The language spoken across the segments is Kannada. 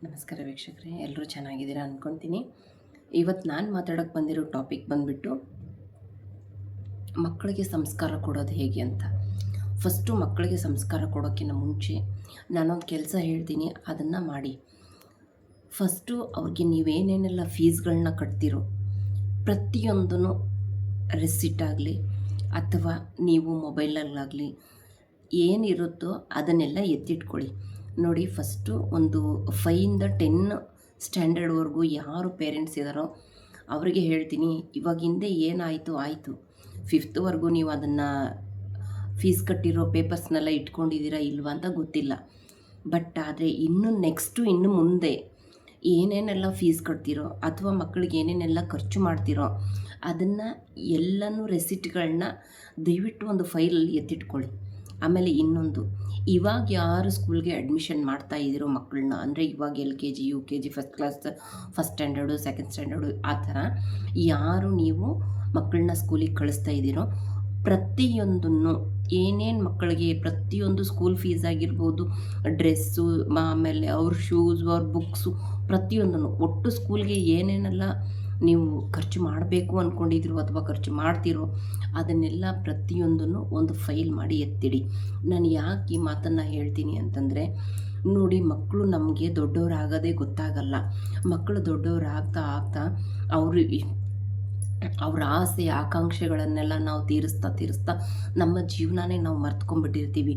ನಮಸ್ಕಾರ ವೀಕ್ಷಕರೇ, ಎಲ್ಲರೂ ಚೆನ್ನಾಗಿದ್ದೀರಾ ಅಂದ್ಕೊತೀನಿ. ಇವತ್ತು ನಾನು ಮಾತಾಡೋಕ್ಕೆ ಬಂದಿರೋ ಟಾಪಿಕ್ ಬಂದುಬಿಟ್ಟು ಮಕ್ಕಳಿಗೆ ಸಂಸ್ಕಾರ ಕೊಡೋದು ಹೇಗೆ ಅಂತ. ಫಸ್ಟು ಮಕ್ಕಳಿಗೆ ಸಂಸ್ಕಾರ ಕೊಡೋಕ್ಕಿಂತ ಮುಂಚೆ ನಾನೊಂದು ಕೆಲಸ ಹೇಳ್ತೀನಿ, ಅದನ್ನು ಮಾಡಿ. ಫಸ್ಟು ಅವ್ರಿಗೆ ನೀವೇನೇನೆಲ್ಲ ಫೀಸ್ಗಳನ್ನ ಕಟ್ತಿರೋ ಪ್ರತಿಯೊಂದೂ ರೆಸಿಟ್ ಆಗಲಿ ಅಥವಾ ನೀವು ಮೊಬೈಲಲ್ಲಾಗಲಿ ಏನಿರುತ್ತೋ ಅದನ್ನೆಲ್ಲ ಎತ್ತಿಟ್ಕೊಳ್ಳಿ. ನೋಡಿ, ಫಸ್ಟು ಒಂದು 5ಇಂದ 10 ಸ್ಟ್ಯಾಂಡರ್ಡ್ವರೆಗೂ ಯಾರು ಪೇರೆಂಟ್ಸ್ ಇದ್ದಾರೋ ಅವರಿಗೆ ಹೇಳ್ತೀನಿ, ಇವಾಗ ಹಿಂದೆ ಏನಾಯಿತು ಆಯಿತು. 5th ನೀವು ಅದನ್ನು ಫೀಸ್ ಕಟ್ಟಿರೋ ಪೇಪರ್ಸ್ನೆಲ್ಲ ಇಟ್ಕೊಂಡಿದ್ದೀರಾ ಇಲ್ವಾ ಅಂತ ಗೊತ್ತಿಲ್ಲ. ಬಟ್ ಆದರೆ ಇನ್ನು ಮುಂದೆ ಏನೇನೆಲ್ಲ ಫೀಸ್ ಕಟ್ತಿರೋ ಅಥವಾ ಮಕ್ಕಳಿಗೆ ಏನೇನೆಲ್ಲ ಖರ್ಚು ಮಾಡ್ತಿರೋ ಅದನ್ನು ಎಲ್ಲನೂ ರೆಸಿಟ್ಗಳನ್ನ ದಯವಿಟ್ಟು ಒಂದು ಫೈಲಲ್ಲಿ ಎತ್ತಿಟ್ಕೊಳ್ಳಿ. ಆಮೇಲೆ ಇನ್ನೊಂದು, ಇವಾಗ ಯಾರು ಸ್ಕೂಲ್ಗೆ ಅಡ್ಮಿಷನ್ ಮಾಡ್ತಾ ಇದ್ದೀರೋ ಮಕ್ಕಳನ್ನ, ಅಂದರೆ ಇವಾಗ LKG UKG first class first standard second standard ಆ ಥರ ಯಾರು ನೀವು ಮಕ್ಕಳನ್ನ ಸ್ಕೂಲಿಗೆ ಕಳಿಸ್ತಾ ಇದ್ದೀರೋ ಪ್ರತಿಯೊಂದನ್ನು ಏನೇನು ಮಕ್ಕಳಿಗೆ ಪ್ರತಿಯೊಂದು ಸ್ಕೂಲ್ ಫೀಸ್ ಆಗಿರ್ಬೋದು, ಡ್ರೆಸ್ಸು, ಆಮೇಲೆ ಅವ್ರ ಶೂಸು, ಅವ್ರ ಬುಕ್ಸು, ಪ್ರತಿಯೊಂದನ್ನು ಒಟ್ಟು ಸ್ಕೂಲ್ಗೆ ಏನೇನೆಲ್ಲ ನೀವು ಖರ್ಚು ಮಾಡಬೇಕು ಅಂದ್ಕೊಂಡಿದ್ರು ಅಥವಾ ಖರ್ಚು ಮಾಡ್ತಿರೋ ಅದನ್ನೆಲ್ಲ ಪ್ರತಿಯೊಂದನ್ನು ಒಂದು ಫೈಲ್ ಮಾಡಿ ಎತ್ತಿಡಿ. ನಾನು ಯಾಕೆ ಈ ಮಾತನ್ನು ಹೇಳ್ತೀನಿ ಅಂತಂದರೆ, ನೋಡಿ, ಮಕ್ಕಳು ನಮಗೆ ದೊಡ್ಡವರಾಗೋದೇ ಗೊತ್ತಾಗಲ್ಲ. ಮಕ್ಕಳು ದೊಡ್ಡವರಾಗ್ತಾ ಆಗ್ತಾ ಅವ್ರ ಆಸೆ ಆಕಾಂಕ್ಷೆಗಳನ್ನೆಲ್ಲ ನಾವು ತೀರಿಸ್ತಾ ನಮ್ಮ ಜೀವನನೇ ನಾವು ಮರ್ತ್ಕೊಂಡ್ಬಿಟ್ಟಿರ್ತೀವಿ.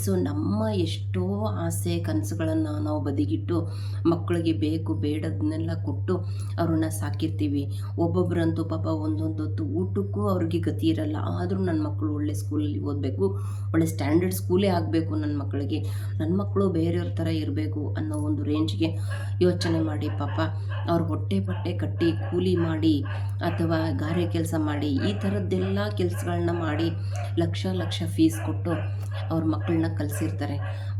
ಸೊ ನಮ್ಮ ಎಷ್ಟೋ ಆಸೆ ಕನಸುಗಳನ್ನು ನಾವು ಬದಿಗಿಟ್ಟು ಮಕ್ಕಳಿಗೆ ಬೇಕು ಬೇಡದನ್ನೆಲ್ಲ ಕೊಟ್ಟು ಅವ್ರನ್ನ ಸಾಕಿರ್ತೀವಿ. ಒಬ್ಬೊಬ್ಬರಂತೂ ಪಾಪ ಒಂದೊಂದು ಹೊತ್ತು ಊಟಕ್ಕೂ ಅವ್ರಿಗೆ ಗತಿ ಇರಲ್ಲ. ಆದರೂ ನನ್ನ ಮಕ್ಕಳು ಒಳ್ಳೆ ಸ್ಕೂಲಲ್ಲಿ ಓದಬೇಕು, ಒಳ್ಳೆ ಸ್ಟ್ಯಾಂಡರ್ಡ್ ಸ್ಕೂಲೇ ಆಗಬೇಕು, ನನ್ನ ಮಕ್ಕಳು ಬೇರೆಯವ್ರ ಥರ ಇರಬೇಕು ಅನ್ನೋ ಒಂದು ರೇಂಜ್ಗೆ ಯೋಚನೆ ಮಾಡಿ ಪಾಪ ಅವ್ರ ಹೊಟ್ಟೆ ಪಟ್ಟೆ ಕಟ್ಟಿ ಕೂಲಿ ಮಾಡಿ ಅಥವಾ ಗಾರೆ ಕೆಲಸ ಮಾಡಿ ಈ ಥರದ್ದೆಲ್ಲ ಕೆಲಸಗಳನ್ನ ಮಾಡಿ ಲಕ್ಷ ಫೀಸ್ ಕೊಟ್ಟು ಅವ್ರ ಮಕ್ಕಳನ್ನ ಕಲಿಸಿರ್ತಾರೆ.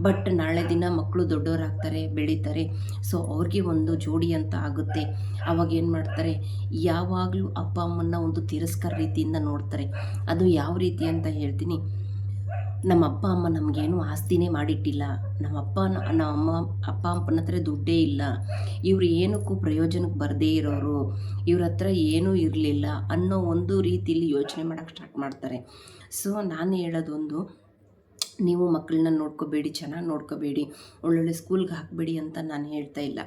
ಬಟ್ ನಾಳೆ ದಿನ ಮಕ್ಕಳು ದೊಡ್ಡವರಾಗ್ತಾರೆ, ಬೆಳೀತಾರೆ. ಸೊ ಅವ್ರಿಗೆ ಒಂದು ಜೋಡಿ ಅಂತ ಆಗುತ್ತೆ. ಅವಾಗ ಏನು ಮಾಡ್ತಾರೆ, ಯಾವಾಗಲೂ ಅಪ್ಪ ಅಮ್ಮನ್ನ ಒಂದು ತಿರಸ್ಕಾರ ರೀತಿಯಿಂದ ನೋಡ್ತಾರೆ. ಅದು ಯಾವ ರೀತಿ ಅಂತ ಹೇಳ್ತೀನಿ. ನಮ್ಮ ಅಪ್ಪ ಅಮ್ಮ ನಮಗೇನು ಆಸ್ತಿನೇ ಮಾಡಿಟ್ಟಿಲ್ಲ, ನಮ್ಮ ಅಪ್ಪ ಅಮ್ಮನ ಹತ್ರ ದುಡ್ಡೇ ಇಲ್ಲ, ಇವರು ಏನಕ್ಕೂ ಪ್ರಯೋಜನಕ್ಕೆ ಬರದೇ ಇರೋರು, ಇವ್ರ ಹತ್ರ ಏನೂ ಇರಲಿಲ್ಲ ಅನ್ನೋ ಒಂದು ರೀತಿಯಲ್ಲಿ ಯೋಚನೆ ಮಾಡೋಕ್ಕೆ ಸ್ಟಾರ್ಟ್ ಮಾಡ್ತಾರೆ. ಸೊ ನಾನು ಹೇಳೋದೊಂದು, ನೀವು ಮಕ್ಕಳನ್ನ ನೋಡ್ಕೋಬೇಡಿ, ಚೆನ್ನಾಗಿ ನೋಡ್ಕೋಬೇಡಿ, ಒಳ್ಳೊಳ್ಳೆ ಸ್ಕೂಲ್ಗೆ ಹಾಕಬೇಡಿ ಅಂತ ನಾನು ಹೇಳ್ತಾ ಇಲ್ಲ.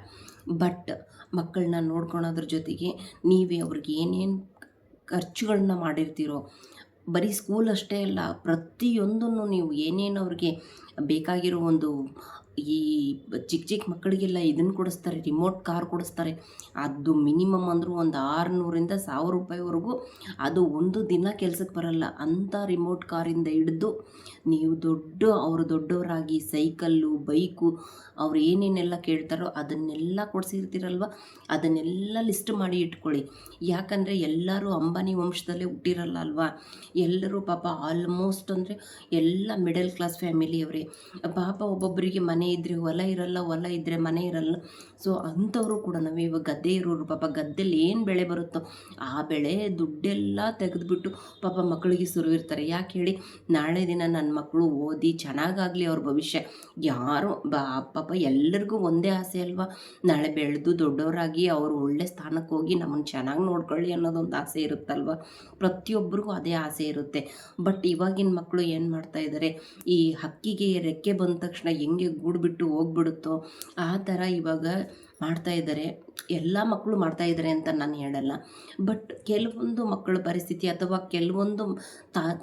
ಬಟ್ ಮಕ್ಕಳನ್ನ ನೋಡ್ಕೊಳೋದ್ರ ಜೊತೆಗೆ ನೀವೇ ಅವ್ರಿಗೆ ಏನೇನು ಖರ್ಚುಗಳನ್ನ ಮಾಡಿರ್ತೀರೋ, ಬರೀ ಸ್ಕೂಲ್ ಅಷ್ಟೇ ಅಲ್ಲ, ಪ್ರತಿಯೊಂದನ್ನು ನೀವು ಏನೇನು ಅವ್ರಿಗೆ ಬೇಕಾಗಿರೋ ಒಂದು ಈ ಚಿಕ್ಕ ಮಕ್ಕಳಿಗೆಲ್ಲ ಇದನ್ನು ಕೊಡಿಸ್ತಾರೆ, ರಿಮೋಟ್ ಕಾರ್ ಕೊಡಿಸ್ತಾರೆ. ಅದು ಮಿನಿಮಮ್ ಅಂದರೂ ಒಂದು 600ರಿಂದ 1000 ರೂಪಾಯಿವರೆಗೂ. ಅದು ಒಂದು ದಿನ ಕೆಲಸಕ್ಕೆ ಬರಲ್ಲ. ಅಂಥ ರಿಮೋಟ್ ಕಾರಿಂದ ಹಿಡಿದು ನೀವು ಅವರು ದೊಡ್ಡವರಾಗಿ ಸೈಕಲ್ಲು, ಬೈಕು, ಅವ್ರು ಏನೇನೆಲ್ಲ ಕೇಳ್ತಾರೋ ಅದನ್ನೆಲ್ಲ ಕೊಡಿಸಿರ್ತೀರಲ್ವ, ಅದನ್ನೆಲ್ಲ ಲಿಸ್ಟ್ ಮಾಡಿ ಇಟ್ಕೊಳ್ಳಿ. ಯಾಕಂದರೆ ಎಲ್ಲರೂ ಅಂಬಾನಿ ವಂಶದಲ್ಲೇ ಹುಟ್ಟಿರಲ್ಲ ಅಲ್ವಾ. ಎಲ್ಲರೂ ಪಾಪ ಆಲ್ಮೋಸ್ಟ್ ಅಂದರೆ ಎಲ್ಲ ಮಿಡಲ್ ಕ್ಲಾಸ್ ಫ್ಯಾಮಿಲಿಯವರೇ. ಪಾಪ ಒಬ್ಬೊಬ್ಬರಿಗೆ ಮನೆ ಇದ್ದರೆ ಹೊಲ ಇರಲ್ಲ, ಹೊಲ ಇದ್ದರೆ ಮನೆ ಇರಲ್ಲ. ಸೊ ಅಂಥವರು ಕೂಡ ಇವಾಗ ಗದ್ದೆ ಇರೋರು ಪಾಪ ಗದ್ದೆಯಲ್ಲಿ ಏನು ಬೆಳೆ ಬರುತ್ತೋ ಆ ಬೆಳೆ ದುಡ್ಡೆಲ್ಲ ತೆಗೆದುಬಿಟ್ಟು ಪಾಪ ಮಕ್ಕಳಿಗೆ ಸುರುವಿರ್ತಾರೆ. ಯಾಕೆ ಹೇಳಿ, ನಾಳೆ ದಿನ ನನ್ನ ಮಕ್ಕಳು ಓದಿ ಚೆನ್ನಾಗಾಗಲಿ, ಅವ್ರ ಭವಿಷ್ಯ. ಯಾರು ಪಾಪ ಎಲ್ಲರಿಗೂ ಒಂದೇ ಆಸೆ ಅಲ್ವಾ, ನಾಳೆ ಬೆಳೆದು ದೊಡ್ಡವರಾಗಿ ಅವರು ಒಳ್ಳೆ ಸ್ಥಾನಕ್ಕೆ ಹೋಗಿ ನಮ್ಮನ್ನು ಚೆನ್ನಾಗಿ ನೋಡ್ಕೊಳ್ಳಿ ಅನ್ನೋದೊಂದು ಆಸೆ ಇರುತ್ತಲ್ವ. ಪ್ರತಿಯೊಬ್ಬರಿಗೂ ಅದೇ ಆಸೆ ಇರುತ್ತೆ. ಬಟ್ ಇವಾಗಿನ ಮಕ್ಕಳು ಏನು ಮಾಡ್ತಾ ಇದ್ದಾರೆ, ಈ ಹಕ್ಕಿಗೆ ರೆಕ್ಕೆ ಬಂದ ತಕ್ಷಣ ಹೆಂಗೆ ಗೂಡು ಬಿಟ್ಟು ಹೋಗ್ಬಿಡುತ್ತೋ ಆ ಥರ ಇವಾಗ ಮಾಡ್ತಾ ಇದ್ದಾರೆ. ಎಲ್ಲ ಮಕ್ಕಳು ಮಾಡ್ತಾ ಇದ್ದಾರೆ ಅಂತ ನಾನು ಹೇಳಲ್ಲ. ಬಟ್ ಕೆಲವೊಂದು ಮಕ್ಕಳ ಪರಿಸ್ಥಿತಿ ಅಥವಾ ಕೆಲವೊಂದು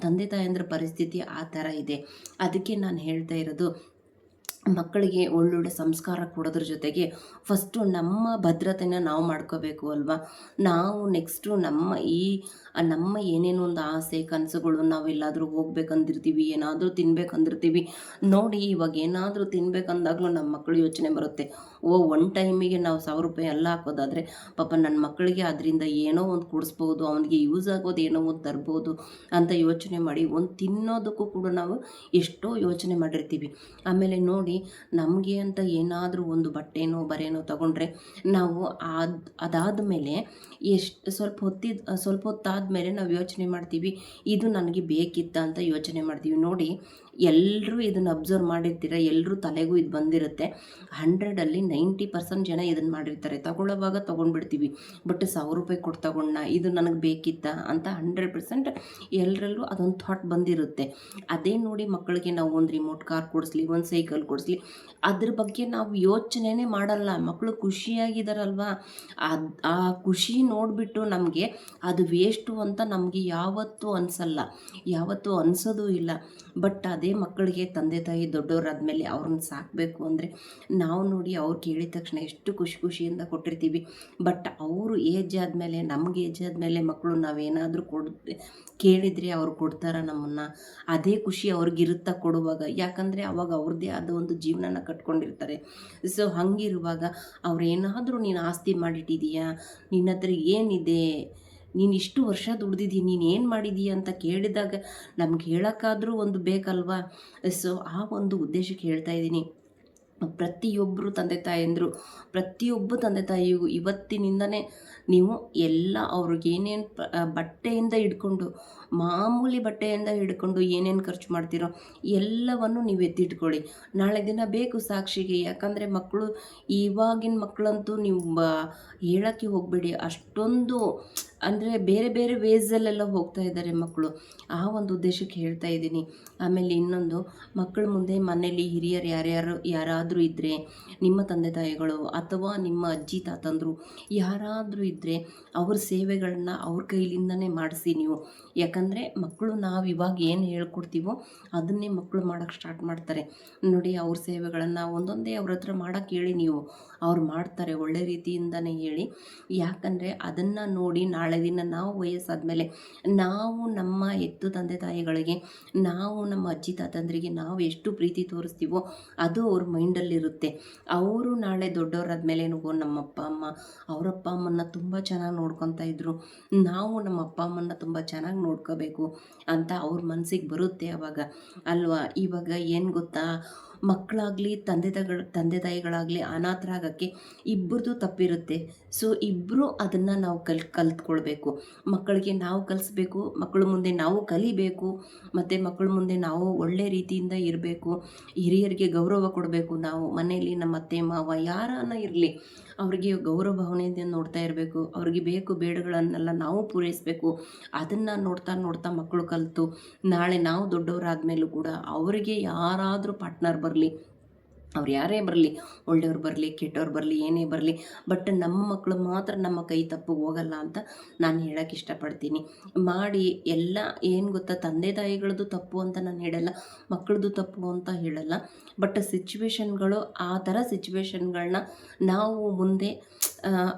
ತಂದೆ ತಾಯಂದ್ರ ಪರಿಸ್ಥಿತಿ ಆ ಥರ ಇದೆ. ಅದಕ್ಕೆ ನಾನು ಹೇಳ್ತಾ ಇರೋದು, ಮಕ್ಕಳಿಗೆ ಒಳ್ಳೊಳ್ಳೆ ಸಂಸ್ಕಾರ ಕೊಡೋದ್ರ ಜೊತೆಗೆ ಫಸ್ಟು ನಮ್ಮ ಭದ್ರತೆನ ನಾವು ಮಾಡ್ಕೋಬೇಕು ಅಲ್ವಾ. ನಾವು ನೆಕ್ಸ್ಟು ನಮ್ಮ ಏನೇನೋ ಒಂದು ಆಸೆ ಕನಸುಗಳು, ನಾವೆಲ್ಲಾದರೂ ಹೋಗ್ಬೇಕಂದಿರ್ತೀವಿ, ಏನಾದರೂ ತಿನ್ಬೇಕಂದಿರ್ತೀವಿ. ನೋಡಿ, ಇವಾಗ ಏನಾದರೂ ತಿನ್ಬೇಕಂದಾಗಲೂ ನಮ್ಮ ಮಕ್ಕಳು ಯೋಚನೆ ಬರುತ್ತೆ, ಒನ್ ಟೈಮಿಗೆ ನಾವು 1000 ರೂಪಾಯಿ ಎಲ್ಲ ಹಾಕೋದಾದರೆ ಪಾಪ ನನ್ನ ಮಕ್ಕಳಿಗೆ ಅದರಿಂದ ಏನೋ ಒಂದು ಕೊಡಿಸ್ಬೋದು, ಅವನಿಗೆ ಯೂಸ್ ಆಗೋದು ಏನೋ ಒಂದು ತರ್ಬೋದು ಅಂತ ಯೋಚನೆ ಮಾಡಿ ಒಂದು ತಿನ್ನೋದಕ್ಕೂ ಕೂಡ ನಾವು ಎಷ್ಟೋ ಯೋಚನೆ ಮಾಡಿರ್ತೀವಿ. ಆಮೇಲೆ ನೋಡಿ, ನಮಗೆ ಅಂತ ಏನಾದರೂ ಒಂದು ಬಟ್ಟೆನೋ ಬರೇನೋ ತಗೊಂಡ್ರೆ ನಾವು ಅದಾದ ಮೇಲೆ ಸ್ವಲ್ಪ ಹೊತ್ತಾದ ಮೇಲೆ ನಾವು ಯೋಚನೆ ಮಾಡ್ತೀವಿ, ಇದು ನನಗೆ ಬೇಕಿತ್ತ ಅಂತ ಯೋಚನೆ ಮಾಡ್ತೀವಿ. ನೋಡಿ, ಎಲ್ಲರೂ ಇದನ್ನು ಅಬ್ಸರ್ವ್ ಮಾಡಿರ್ತೀರ, ಎಲ್ಲರೂ ತಲೆಗೂ ಇದು ಬಂದಿರುತ್ತೆ. 100ಅಲ್ಲಿ 90% ಜನ ಇದನ್ನು ಮಾಡಿರ್ತಾರೆ. ತಗೊಳ್ಳೋವಾಗ ತೊಗೊಂಡ್ಬಿಡ್ತೀವಿ, ಬಟ್ 1000 ರೂಪಾಯಿ ಕೊಟ್ಟು ತಗೊಂಡ, ಇದು ನನಗೆ ಬೇಕಿತ್ತ ಅಂತ 100% ಎಲ್ಲರಲ್ಲೂ ಅದೊಂದು ಥಾಟ್ ಬಂದಿರುತ್ತೆ. ಅದೇ ನೋಡಿ ಮಕ್ಕಳಿಗೆ ನಾವು ಒಂದು ರಿಮೋಟ್ ಕಾರ್ ಕೊಡಿಸ್ಲಿ, ಒಂದು ಸೈಕಲ್ ಕೊಡಿಸ್ಲಿ, ಅದ್ರ ಬಗ್ಗೆ ನಾವು ಯೋಚನೆನೇ ಮಾಡಲ್ಲ. ಮಕ್ಕಳು ಖುಷಿಯಾಗಿದ್ದಾರಲ್ವ, ಆ ಖುಷಿ ನೋಡಿಬಿಟ್ಟು ನಮಗೆ ಅದು ವೇಸ್ಟು ಅಂತ ನಮಗೆ ಯಾವತ್ತೂ ಅನಿಸಲ್ಲ, ಯಾವತ್ತೂ ಅನಿಸೋದು ಇಲ್ಲ. ಬಟ್ ಅದೇ ಮಕ್ಕಳಿಗೆ ತಂದೆ ತಾಯಿ ದೊಡ್ಡವರಾದ್ಮೇಲೆ ಅವ್ರನ್ನ ಸಾಕಬೇಕು ಅಂದರೆ ನಾವು ನೋಡಿ ಅವ್ರು ಕೇಳಿದ ತಕ್ಷಣ ಎಷ್ಟು ಖುಷಿಯಿಂದ ಕೊಟ್ಟಿರ್ತೀವಿ. ಬಟ್ ಅವರು ಏಜ್ ಆದಮೇಲೆ, ನಮಗೆ ಏಜ್ ಆದಮೇಲೆ ಮಕ್ಕಳು ನಾವೇನಾದರೂ ಕೇಳಿದರೆ ಅವ್ರು ಕೊಡ್ತಾರ ನಮ್ಮನ್ನು? ಅದೇ ಖುಷಿ ಅವ್ರಿಗಿರುತ್ತಾ ಕೊಡುವಾಗ? ಯಾಕಂದರೆ ಅವಾಗ ಅವ್ರದ್ದೇ ಆದ ಒಂದು ಜೀವನನ ಕಟ್ಕೊಂಡಿರ್ತಾರೆ. ಸೊ ಹಾಗಿರುವಾಗ ಅವ್ರೇನಾದರೂ ನೀನು ಆಸ್ತಿ ಮಾಡಿಟ್ಟಿದೀಯಾ, ನಿನ್ನ ಹತ್ರ ಏನಿದೆ, ನೀನು ಇಷ್ಟು ವರ್ಷ ದುಡ್ದಿದ್ದೀಯ, ನೀನು ಏನು ಮಾಡಿದೀಯ ಅಂತ ಕೇಳಿದಾಗ ನಮ್ಗೆ ಹೇಳೋಕ್ಕಾದರೂ ಒಂದು ಬೇಕಲ್ವಾ? ಸೊ ಆ ಒಂದು ಉದ್ದೇಶಕ್ಕೆ ಹೇಳ್ತಾ ಇದ್ದೀನಿ. ಪ್ರತಿಯೊಬ್ಬರು ತಂದೆ ತಾಯಿಯೂ ಇವತ್ತಿನಿಂದನೇ ನೀವು ಎಲ್ಲ ಅವ್ರಿಗೇನೇನು ಬಟ್ಟೆಯಿಂದ ಹಿಡ್ಕೊಂಡು, ಮಾಮೂಲಿ ಬಟ್ಟೆಯಿಂದ ಹಿಡ್ಕೊಂಡು ಏನೇನು ಖರ್ಚು ಮಾಡ್ತೀರೋ ಎಲ್ಲವನ್ನು ನೀವು ಎತ್ತಿಟ್ಕೊಳ್ಳಿ. ನಾಳೆ ದಿನ ಬೇಕು ಸಾಕ್ಷಿಗೆ. ಯಾಕಂದರೆ ಮಕ್ಕಳು, ಇವಾಗಿನ ಮಕ್ಕಳಂತೂ ನೀವು ಹೇಳೋಕ್ಕೆ ಹೋಗಬೇಡಿ, ಅಷ್ಟೊಂದು ಅಂದರೆ ಬೇರೆ ಬೇರೆ ವೇಸಲ್ಲೆಲ್ಲ ಹೋಗ್ತಾ ಇದ್ದಾರೆ ಮಕ್ಕಳು. ಆ ಒಂದು ಉದ್ದೇಶಕ್ಕೆ ಹೇಳ್ತಾ ಇದ್ದೀನಿ. ಆಮೇಲೆ ಇನ್ನೊಂದು, ಮಕ್ಕಳ ಮುಂದೆ ಮನೇಲಿ ಹಿರಿಯರು ಯಾರಾದರೂ ಇದ್ದರೆ, ನಿಮ್ಮ ತಂದೆ ತಾಯಿಗಳು ಅಥವಾ ನಿಮ್ಮ ಅಜ್ಜಿ ತಾತಂದರು ಯಾರಾದರೂ ಇದ್ದರೆ ಅವ್ರ ಸೇವೆಗಳನ್ನ ಅವ್ರ ಕೈಲಿಂದನೇ ಮಾಡಿಸಿ ನೀವು. ಯಾಕಂದರೆ ಮಕ್ಕಳು ನಾವು ಇವಾಗ ಏನು ಹೇಳ್ಕೊಡ್ತೀವೋ ಅದನ್ನೇ ಮಕ್ಕಳು ಮಾಡೋಕ್ಕೆ ಸ್ಟಾರ್ಟ್ ಮಾಡ್ತಾರೆ ನೋಡಿ. ಅವ್ರ ಸೇವೆಗಳನ್ನು ಒಂದೊಂದೇ ಅವ್ರ ಹತ್ರ ಮಾಡೋಕ್ಕೆ ಹೇಳಿ ನೀವು, ಅವ್ರು ಮಾಡ್ತಾರೆ, ಒಳ್ಳೆ ರೀತಿಯಿಂದನೇ ಹೇಳಿ. ಯಾಕಂದರೆ ಅದನ್ನು ನೋಡಿ ನಾಳೆ ದಿನ ನಾವು ವಯಸ್ಸಾದಮೇಲೆ ನಾವು ನಮ್ಮ ಹೆತ್ತು ತಂದೆ ತಾಯಿಗಳಿಗೆ, ನಾವು ನಮ್ಮ ಅಜ್ಜಿ ತಾತಂದರಿಗೆ ನಾವು ಎಷ್ಟು ಪ್ರೀತಿ ತೋರಿಸ್ತೀವೋ ಅದು ಅವ್ರ ಮೈಂಡಲ್ಲಿರುತ್ತೆ. ಅವರು ನಾಳೆ ದೊಡ್ಡವರಾದ್ಮೇಲೆ ನಮ್ಮ ಅಪ್ಪ ಅಮ್ಮ ಅವರಪ್ಪ ಅಮ್ಮನ್ನ ತುಂಬ ಚೆನ್ನಾಗಿ ನೋಡ್ಕೊತಾ ಇದ್ರು, ನಾವು ನಮ್ಮ ಅಪ್ಪ ಅಮ್ಮನ್ನ ತುಂಬ ಚೆನ್ನಾಗಿ ನೋಡ್ಕೋಬೇಕು ಅಂತ ಅವ್ರ ಮನಸ್ಸಿಗೆ ಬರುತ್ತೆ ಅವಾಗ ಅಲ್ವಾ. ಇವಾಗ ಏನು ಗೊತ್ತಾ, ಮಕ್ಕಳಾಗಲಿ ತಂದೆ ತಾಯಿಗಳಾಗಲಿ ಅನಾಥರಾಗೋಕ್ಕೆ ಇಬ್ಬರದು ತಪ್ಪಿರುತ್ತೆ. ಸೊ ಇಬ್ಬರು ಅದನ್ನು ನಾವು ಕಲ್ತ್ಕೊಳ್ಬೇಕು. ಮಕ್ಕಳಿಗೆ ನಾವು ಕಲಿಸ್ಬೇಕು, ಮಕ್ಕಳ ಮುಂದೆ ನಾವು ಕಲಿಬೇಕು, ಮತ್ತು ಮಕ್ಕಳ ಮುಂದೆ ನಾವು ಒಳ್ಳೆ ರೀತಿಯಿಂದ ಇರಬೇಕು. ಹಿರಿಯರಿಗೆ ಗೌರವ ಕೊಡಬೇಕು. ನಾವು ಮನೆಯಲ್ಲಿ ನಮ್ಮ ಅತ್ತೆ ಮಾವ ಯಾರನ್ನ ಇರಲಿ ಅವ್ರಿಗೆ ಗೌರವ ಭಾವನೆಯಿಂದ ನೋಡ್ತಾ ಇರಬೇಕು. ಅವ್ರಿಗೆ ಬೇಕು ಬೇಡಗಳನ್ನೆಲ್ಲ ನಾವು ಪೂರೈಸಬೇಕು. ಅದನ್ನು ನೋಡ್ತಾ ಮಕ್ಕಳು ಕಲಿತು ನಾಳೆ ನಾವು ದೊಡ್ಡವರಾದ್ಮೇಲೂ ಕೂಡ ಅವರಿಗೆ ಯಾರಾದರೂ ಪಾರ್ಟ್ನರ್ ಬರಲಿ, ಅವ್ರು ಯಾರೇ ಬರಲಿ, ಒಳ್ಳೆಯವ್ರು ಬರಲಿ ಕೆಟ್ಟವ್ರು ಬರಲಿ ಏನೇ ಬರಲಿ, ಬಟ್ ನಮ್ಮ ಮಕ್ಕಳು ಮಾತ್ರ ನಮ್ಮ ಕೈ ತಪ್ಪು ಹೋಗಲ್ಲ ಅಂತ ನಾನು ಹೇಳೋಕ್ಕೆ ಇಷ್ಟಪಡ್ತೀನಿ. ಮಾಡಿ ಎಲ್ಲ ಏನು ಗೊತ್ತಾ, ತಂದೆ ತಾಯಿಗಳದ್ದು ತಪ್ಪು ಅಂತ ನಾನು ಹೇಳಲ್ಲ, ಮಕ್ಕಳದ್ದು ತಪ್ಪು ಅಂತ ಹೇಳಲ್ಲ. ಬಟ್ ಸಿಚುವೇಶನ್ಗಳು, ಆ ಥರ ಸಿಚುವೇಶನ್ಗಳನ್ನ ನಾವು ಮುಂದೆ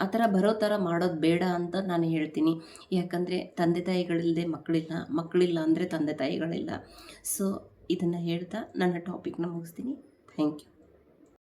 ಆ ಥರ ಬರೋ ಥರ ಮಾಡೋದು ಬೇಡ ಅಂತ ನಾನು ಹೇಳ್ತೀನಿ. ಯಾಕಂದರೆ ತಂದೆ ತಾಯಿಗಳಿಲ್ಲದೆ ಮಕ್ಕಳಿಲ್ಲ ಅಂದರೆ ತಂದೆ ತಾಯಿಗಳಿಲ್ಲ. ಸೊ ಇದನ್ನು ಹೇಳ್ತಾ ನನ್ನ ಟಾಪಿಕ್ನ ಮುಗಿಸ್ತೀನಿ. Thank you.